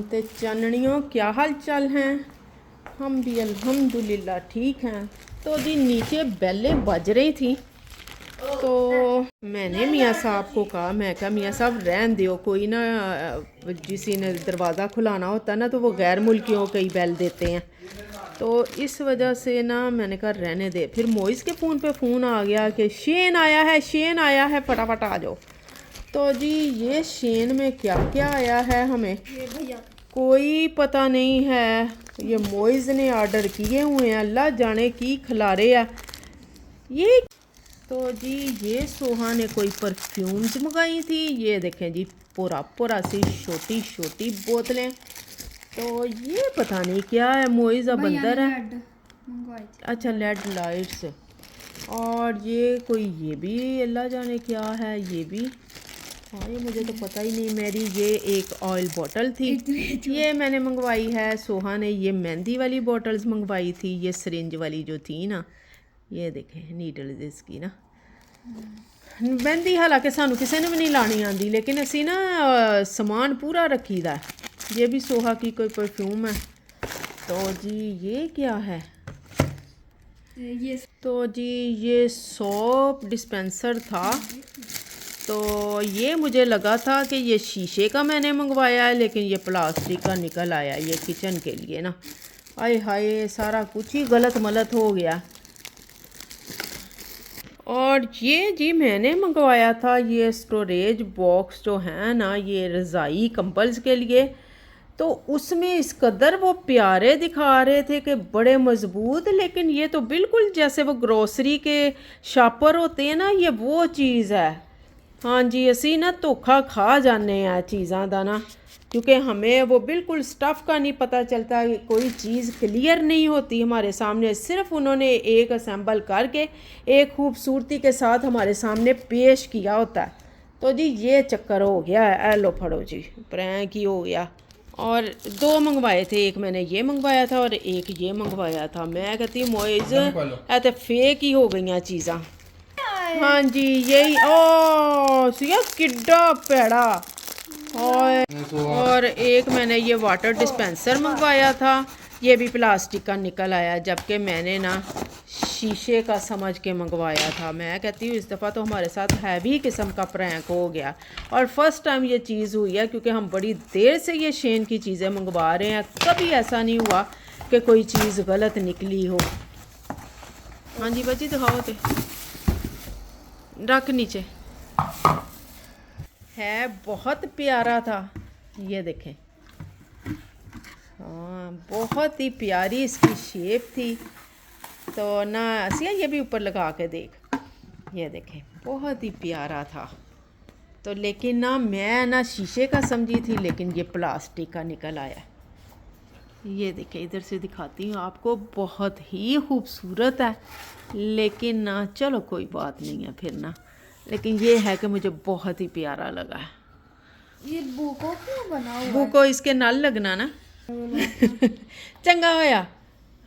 ते चाननियों, क्या हाल चाल हैं? हम भी अल्हम्दुलिल्लाह ठीक हैं। तो जी नीचे बेलें बज रही थी तो मैंने मियाँ साहब को कहा, मैं कहा मियाँ साहब रहन दो, कोई ना जिसी ने दरवाज़ा खुलाना होता ना तो वो गैर मुल्कियों को ही बेल देते हैं, तो इस वजह से ना मैंने कहा रहने दे। फिर मोइस के फ़ोन पे फ़ोन आ गया कि शेन आया है, शेन आया है, फटाफट आ जाओ। तो जी ये शेन में क्या क्या आया है हमें कोई पता नहीं है। ये मोइज़ ने ऑर्डर किए हुए हैं, अल्लाह जाने की खिलारे है ये। तो जी ये सोहा ने कोई परफ्यूम्स मंगाई थी, ये देखें जी पूरा पूरा सी छोटी छोटी बोतलें। तो ये पता नहीं क्या है, मोइज़ बंदर है। अच्छा लेड लाइट्स। और ये कोई ये भी अल्लाह जाने क्या है ये भी। हाँ ये मुझे तो पता ही नहीं। मेरी ये एक ऑयल बोतल थी, ये मैंने मंगवाई है। सोहा ने ये मेहंदी वाली बोतल्स मंगवाई थी, ये सिरिंज वाली जो थी ना, ये देखें नीडल इसकी ना। मेहंदी हालांकि सानू किसी ने भी नहीं लानी आती, लेकिन असी ना समान पूरा रखी दा। ये भी सोहा की कोई परफ्यूम है। तो जी ये क्या है? तो जी ये सोप डिस्पेंसर था। तो ये मुझे लगा था कि ये शीशे का मैंने मंगवाया है, लेकिन ये प्लास्टिक का निकल आया, ये किचन के लिए ना। आय हाय सारा कुछ ही गलत मलत हो गया। और ये जी मैंने मंगवाया था ये स्टोरेज बॉक्स जो है ना, ये रज़ाई कंबल्स के लिए। तो उसमें इस कदर वो प्यारे दिखा रहे थे कि बड़े मज़बूत, लेकिन ये तो बिल्कुल जैसे वो ग्रोसरी के शॉपर होते हैं ना, ये वो चीज़ है। हाँ जी असी ना धोखा खा जाने हैं चीज़ां दा ना, क्योंकि हमें वो बिल्कुल स्टफ़ का नहीं पता चलता, कोई चीज़ क्लियर नहीं होती हमारे सामने। सिर्फ उन्होंने एक असेंबल करके एक खूबसूरती के साथ हमारे सामने पेश किया होता है। तो जी ये चक्कर हो गया है। ए लो फड़ो जी, प्रैंक ही हो गया। और दो मंगवाए थे, एक मैंने ये मंगवाया था और एक ये मंगवाया था। मैं कहती हूँ मोइज़ है तो फेक ही हो गई चीज़ां। हाँ जी यही। ओ सिया किड्डा पेड़ा। और एक मैंने ये वाटर डिस्पेंसर मंगवाया था, ये भी प्लास्टिक का निकल आया, जबकि मैंने ना शीशे का समझ के मंगवाया था। मैं कहती हूँ इस दफ़ा तो हमारे साथ हैवी किस्म का प्रैंक हो गया। और फर्स्ट टाइम ये चीज़ हुई है, क्योंकि हम बड़ी देर से ये शेन की चीज़ें मंगवा रहे हैं, कभी ऐसा नहीं हुआ कि कोई चीज़ गलत निकली हो। हाँ जी बच्ची दिखाओ तो रख नीचे। है बहुत प्यारा था, ये देखें। हाँ बहुत ही प्यारी इसकी शेप थी। तो ना असिया ये भी ऊपर लगा के देख, ये देखें बहुत ही प्यारा था। तो लेकिन ना मैं ना शीशे का समझी थी, लेकिन ये प्लास्टिक का निकल आया। ये देखें इधर से दिखाती हूँ आपको, बहुत ही खूबसूरत है। लेकिन ना चलो कोई बात नहीं है फिर ना, लेकिन ये है कि मुझे बहुत ही प्यारा लगा है। ये बुको क्यों बना हुआ है? बुको इसके नाल लगना ना। चंगा होया।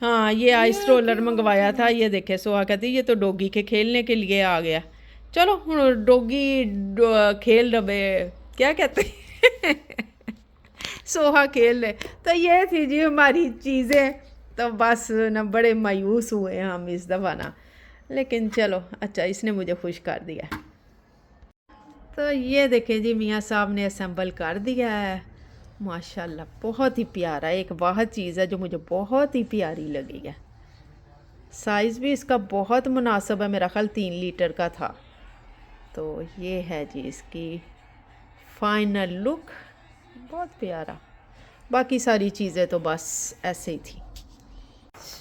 हाँ ये आइस रोलर मंगवाया था। ये देखे सोहा कहती ये तो डॉगी के खेलने के लिए आ गया। चलो हुन डॉगी खेल रहे, क्या कहते सोहा खेल ले। तो ये थी जी हमारी चीज़ें। तो बस ना बड़े मायूस हुए हम इस दफ़ा ना, लेकिन चलो अच्छा इसने मुझे खुश कर दिया। तो ये देखें जी मियाँ साहब ने असेंबल कर दिया है माशाल्लाह, बहुत ही प्यारा। एक वाहद चीज़ है जो मुझे बहुत ही प्यारी लगी है। साइज़ भी इसका बहुत मुनासिब है, मेरा ख्याल 3 लीटर का था। तो ये है जी इसकी फाइनल लुक, बहुत प्यारा। बाकी सारी चीज़ें तो बस ऐसे ही थी।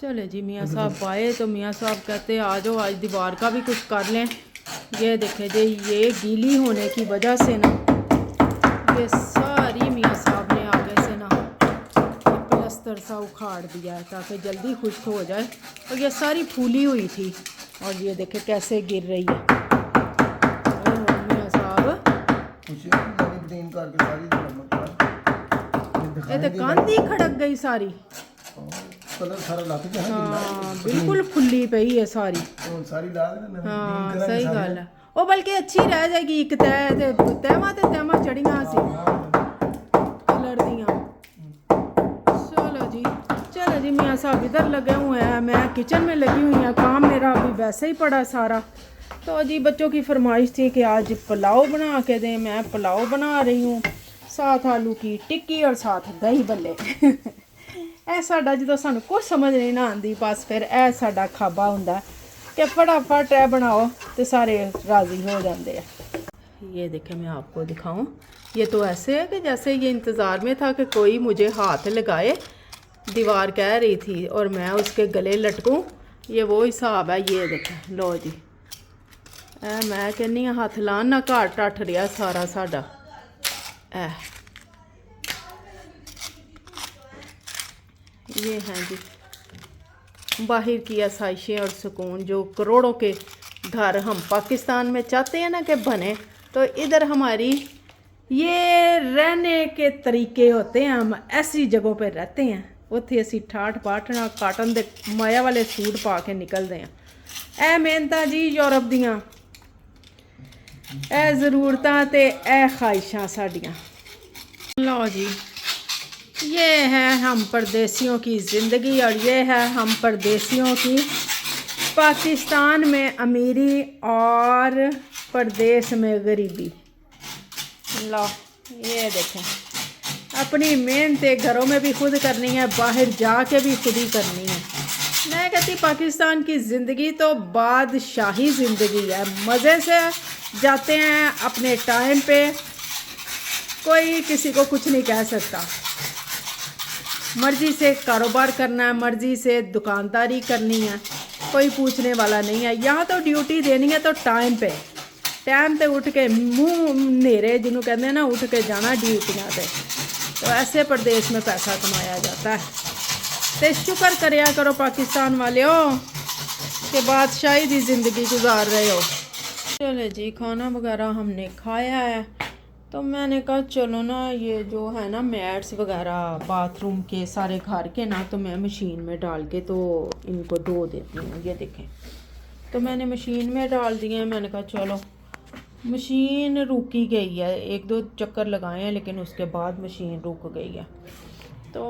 चले जी मियाँ साहब आए तो मियाँ साहब कहते आ जाओ आज दीवार का भी कुछ कर लें। ये देखें जी ये गीली होने की वजह से ना ये सारी मियाँ साहब ने आगे से ना प्लस्तर सा उखाड़ दिया है ताकि जल्दी खुश्क हो जाए। और ये सारी फूली हुई थी और ये देखें कैसे गिर रही है। मियाँ साहब ये तो कांदी खड़क गई सारी। हाँ बिल्कुल खुली पई है सारी। हाँ सही गल है। वो बल्कि अच्छी रह जाएगी, एक तह तहमा ते तहमा चढ़ियां सी कलर दियां। जी मियाँ साहब इधर लगे हुए हैं, मैं किचन में लगी हुई हूँ, काम मेरा अभी वैसे ही पड़ा सारा। तो जी बच्चों की फरमाइश थी कि आज पुलाव बना के दें, मैं पुलाव बना रही हूँ, साथ आलू की टिक्की और साथ दही भल्ले। ਇਹ ਸਾਡਾ ਜਦੋਂ ਸਾਨੂੰ ਕੁਝ ਸਮਝ नहीं ना आती, बस फिर ਇਹ ਸਾਡਾ ਖਾਬਾ ਹੁੰਦਾ कि फटाफट ਇਹ बनाओ तो सारे राज़ी हो जाते हैं। ये देखें मैं आपको दिखाऊं, ये तो ऐसे है कि जैसे ये इंतज़ार में था कि कोई मुझे हाथ लगाए, दीवार कह रही थी और मैं उसके गले लटकूं, ये वो हिसाब है। ये देखें लो जी, मैं कहनी हाथ लान ना घर टट रहा सारा साडा। ये हैं जी बाहर की आसाइशें और सुकून, जो करोड़ों के घर हम पाकिस्तान में चाहते हैं ना कि बने, तो इधर हमारी ये रहने के तरीके होते हैं। हम ऐसी जगहों पे रहते हैं, उत्थे असी ठाठ पाठना काटन दे माया वाले सूट पा के निकलते हैं। ए मेहनतां जी यूरोप दियां, ए ज़रूरतां ते ए ख्वाहिशां साडियां। लो जी, ये है हम परदेसियों की ज़िंदगी और ये है हम परदेसियों की पाकिस्तान में अमीरी और परदेस में गरीबी। लो ये देखें, अपनी मेहनतें घरों में भी खुद करनी है, बाहर जाके भी खुद ही करनी है। मैं कहती पाकिस्तान की ज़िंदगी तो बादशाही ज़िंदगी है, मज़े से जाते हैं अपने टाइम पे, कोई किसी को कुछ नहीं कह सकता, मर्ज़ी से कारोबार करना है, मर्ज़ी से दुकानदारी करनी है, कोई पूछने वाला नहीं है। यहाँ तो ड्यूटी देनी है तो टाइम पे उठ के मुँह नेरे जिन्हों कहते हैं ना, उठ के जाना ड्यूटियाँ पे। तो ऐसे प्रदेश में पैसा कमाया जाता है। तो शुक्र करया करो पाकिस्तान वाले हो कि बादशाही की ज़िंदगी गुजार रहे हो। चलो जी, खाना वगैरह हमने खाया है, तो मैंने कहा चलो ना ये जो है ना मैट्स वगैरह बाथरूम के सारे घर के ना, तो मैं मशीन में डाल के तो इनको धो देती हूँ। ये देखें, तो मैंने मशीन में डाल दिए हैं। मैंने कहा चलो, मशीन रुकी गई है, एक दो चक्कर लगाए हैं लेकिन उसके बाद मशीन रुक गई है। तो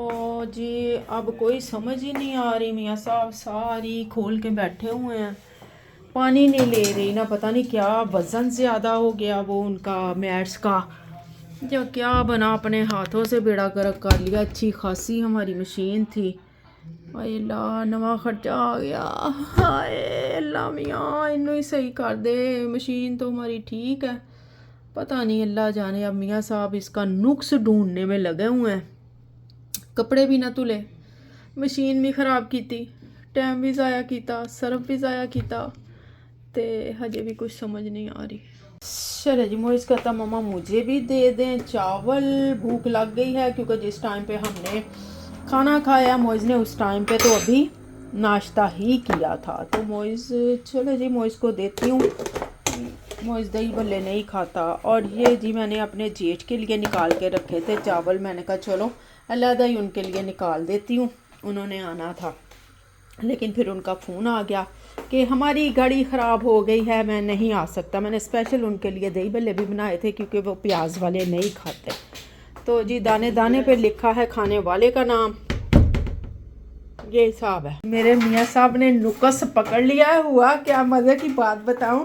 जी अब कोई समझ ही नहीं आ रही, मियाँ साहब सारी खोल के बैठे हुए हैं, पानी नहीं ले रही ना, पता नहीं क्या वज़न ज़्यादा हो गया वो उनका मैट्स का, जो क्या बना अपने हाथों से बेड़ा गर्क कर लिया। अच्छी खासी हमारी मशीन थी, अल्लाह नवा खर्चा आ गया, हाय अल्लाह मियाँ इन्हों ही सही कर दे। मशीन तो हमारी ठीक है, पता नहीं अल्लाह जाने। अब मियाँ साहब इसका नुक्स ढूंढने में लगे हुए हैं, कपड़े भी ना धुले, मशीन भी ख़राब की थी, टाइम भी ज़ाया किया, सर्फ भी ज़ाया किया, तो हजे भी कुछ समझ नहीं आ रही। चलो जी, मोइस कहता मम्मा मुझे भी दे दें चावल, भूख लग गई है, क्योंकि जिस टाइम पे हमने खाना खाया मोइस ने उस टाइम पे तो अभी नाश्ता ही किया था। तो मोइस, चलो जी मोइस को देती हूँ, मोइस दही भल्ले नहीं खाता। और ये जी मैंने अपने जेठ के लिए निकाल के रखे थे चावल, मैंने कहा चलो अलहदा ही उनके लिए निकाल देती हूँ, उन्होंने आना था, लेकिन फिर उनका फ़ोन आ गया कि हमारी गाड़ी ख़राब हो गई है, मैं नहीं आ सकता। मैंने स्पेशल उनके लिए दही भल्ले भी बनाए थे क्योंकि वो प्याज वाले नहीं खाते। तो जी दाने दाने पे लिखा है खाने वाले का नाम, ये हिसाब है। मेरे मियाँ साहब ने नुक्स पकड़ लिया है, हुआ क्या मज़े की बात बताऊं,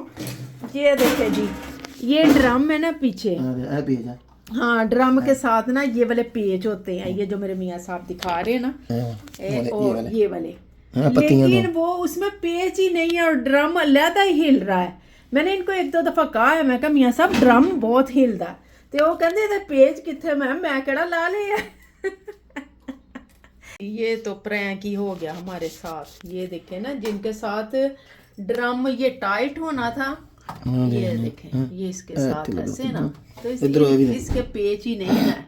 ये देखे जी, ये ड्रम है ना पीछे, हाँ ड्रम के साथ ना ये वाले पेज होते हैं, ये जो मेरे मियाँ साहब दिखा रहे हैं ना, और ये वाले, लेकिन वो उसमें पेज ही नहीं है और ड्रम अलहदा ही हिल रहा है। मैंने इनको एक दो दफ़ा कहा है, मैं कहा मियाँ साहब ड्रम बहुत हिलदा, तो वो कहते पेज कितने, मैं केड़ा ला लिया। ये तो प्रैंक ही हो गया हमारे साथ। ये देखे ना, जिनके साथ ड्रम ये टाइट होना था, ये देखें ये इसके साथ ऐसे ना, तो इसके पेज ही नहीं है।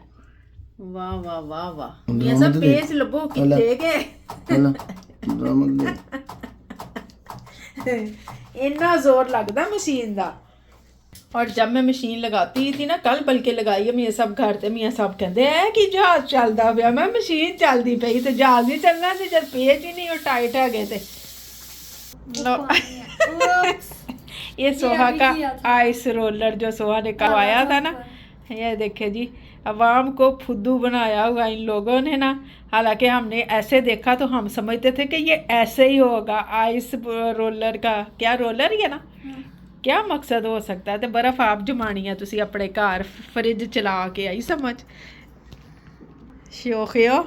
वाह वाह वाह वाह, ये सब पेज लबो कितने गए। इतना जोर लगता मशीन का। और जब मैं मशीन लगाती थी ना, कल बल्कि लगाई है मियाँ साहब घर, ते मियाँ साहब कहते हैं कि जहाज चलता पाया, मैं मशीन चलती पई तो जहाज नहीं चलना, तो जब पेज ही नहीं और टाइट है गए थे। ये सोहा का आइस रोलर जो सोहा ने करवाया था ना, ये देखे जी, अवाम को फुद्दू बनाया हुआ इन लोगों ने ना। हालांकि हमने ऐसे देखा तो हम समझते थे कि ये ऐसे ही होगा। आइस रोलर का क्या रोलर ही है ना, क्या मकसद हो सकता है। तो बर्फ़ आप जमानी है तुसी अपने घर फ्रिज चला के आई समझ शौकियो।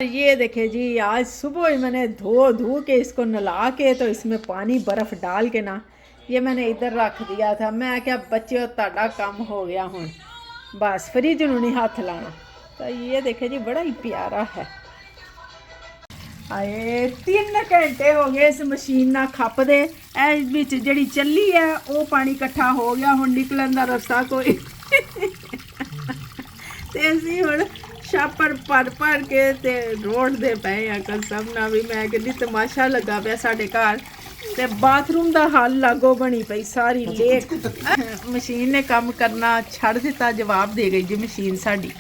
ये देखे जी आज सुबह ही मैंने धो के इसको नला के तो इसमें पानी बर्फ़ डाल के ना ये मैंने इधर रख दिया था। मैं क्या बच्चे ताड़ा काम हो गया हूँ, बस फ्रिज नूं नहीं हाथ लाना। तो ये देखे जी बड़ा ही प्यारा है। आए 3 घंटे हो गए इस मशीन ना खप दे विच जिहड़ी चली है वो पानी इकट्ठा हो गया, हुण निकलन दा रस्ता कोई ते असीं हुण छापर भर के ते रोड दे पए आ। कसम ना भी मैं कहंदी तमाशा लगा पिया साडे घर। ते बाथरूम दा हाल लागो बनी पई सारी लेक। मशीन ने काम करना छड़ दिता, जवाब दे गई जी मशीन साडी।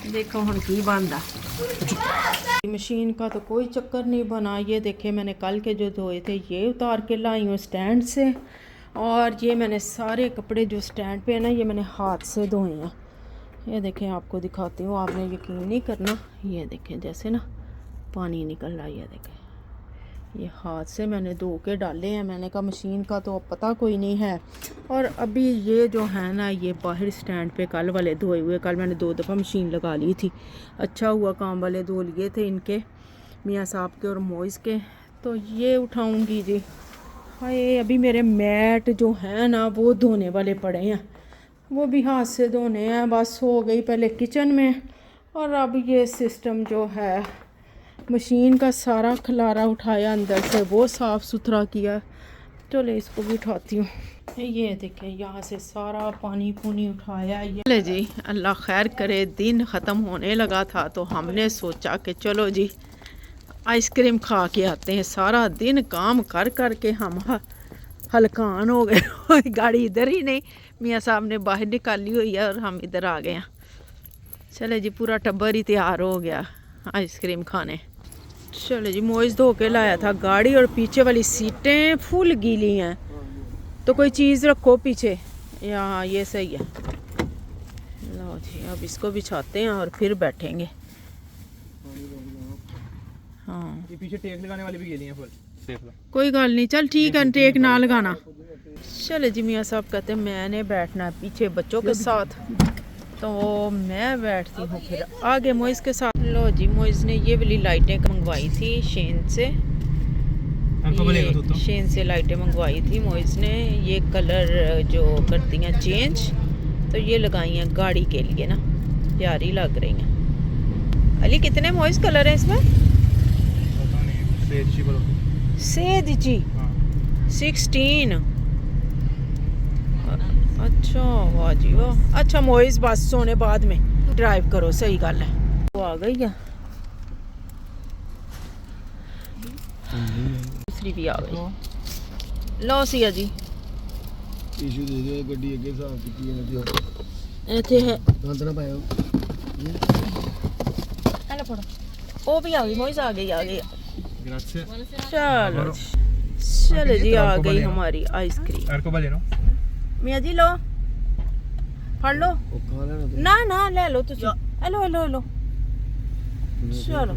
देखो हुण की बनदा। मशीन का तो कोई चक्कर नहीं बना। ये देखे मैंने कल के जो धोए थे ये उतार के लाई हूँ स्टैंड से, और ये मैंने सारे कपड़े जो स्टैंड पे है ना ये मैंने हाथ से धोए हैं। ये देखें आपको दिखाती हूँ, आपने यकीन नहीं करना। ये देखें जैसे ना पानी निकल रहा है, ये देखें ये हाथ से मैंने धो के डाले हैं। मैंने कहा मशीन का तो पता कोई नहीं है। और अभी ये जो है ना ये बाहर स्टैंड पे कल वाले धोए हुए, कल मैंने 2 दफ़ा मशीन लगा ली थी। अच्छा हुआ काम वाले धो लिए थे इनके, मियाँ साहब के और मोइज़ के। तो ये उठाऊंगी जी। हाय अभी मेरे मैट जो हैं ना वो धोने वाले पड़े हैं, वो भी हाथ से धोने हैं। बस हो गई पहले किचन में, और अब ये सिस्टम जो है मशीन का सारा खलारा उठाया अंदर से, वो साफ़ सुथरा किया। चलो इसको भी उठाती हूँ। ये देखें यहाँ से सारा पानी पुनी उठाया। ये ले जी अल्लाह खैर करे, दिन ख़त्म होने लगा था तो हमने सोचा कि चलो जी आइसक्रीम खा के आते हैं। सारा दिन काम कर कर के हम हलकान हो गए। गाड़ी इधर ही नहीं, मियाँ साहब ने बाहर निकाली हुई है और हम इधर आ गए हैं। चले जी पूरा टब्बर ही तैयार हो गया आइसक्रीम खाने। चलो जी मोइज़ धो के लाया था गाड़ी, और पीछे वाली सीटें फुल गीली हैं तो कोई चीज़ रखो पीछे। यहाँ ये सही है। लो जी अब इसको बिछाते हैं और फिर बैठेंगे। हाँ ये पीछे टेक लगाने वाली भी गीली हैं फुल। कोई गल नहीं, चल ठीक है टेक ना लगाना। चले जी मियाँ साहब कहते हैं मैंने बैठना है पीछे बच्चों के साथ, तो मैं बैठती हूँ फिर आगे मोइज़ के साथ। लो जी मोइज़ ने ये वाली लाइटें मंगवाई थी शेन से, शेन से लाइटें मंगवाई थी मोइज़ ने। ये कलर जो करती हैं चेंज, तो ये लगाई हैं गाड़ी के लिए ना, प्यारी लग रही हैं। अली कितने मोइज़ कलर हैं इसमें? सेद जी 16। अच्छा वाह जी वाह। अच्छा मोइज़ बस सोने बाद में ड्राइव करो, सही गल है। वो आ गई है, दूसरी भी आ गई। लो सिया जी टिश्यू दे दियो, गड्डी अगे साफ कीती है दियो इत्थे है। गंद ना पायो। हेलो पढ़ो, वो भी आ गई मोइज़, आ गई। ग्राzie। चलो चलो जी आ गई हमारी आइसक्रीम। Arcobaleno। मियाँ जी लो फड़ लो। ओ खा लेना तू। ना ले लो तुसी। हेलो चलो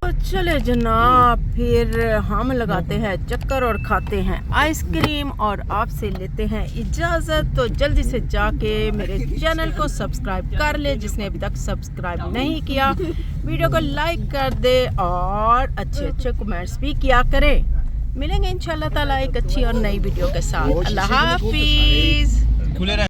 तो चले जनाब, फिर हम लगाते हैं चक्कर और खाते हैं आइसक्रीम और आपसे लेते हैं इजाज़त। तो जल्दी से जाके मेरे चैनल को सब्सक्राइब कर ले जिसने अभी तक सब्सक्राइब नहीं किया, वीडियो को लाइक कर दे और अच्छे कमेंट्स भी किया करें। मिलेंगे इंशाल्लाह ताला एक अच्छी और नई वीडियो के साथ। अल्लाह हाफिज़।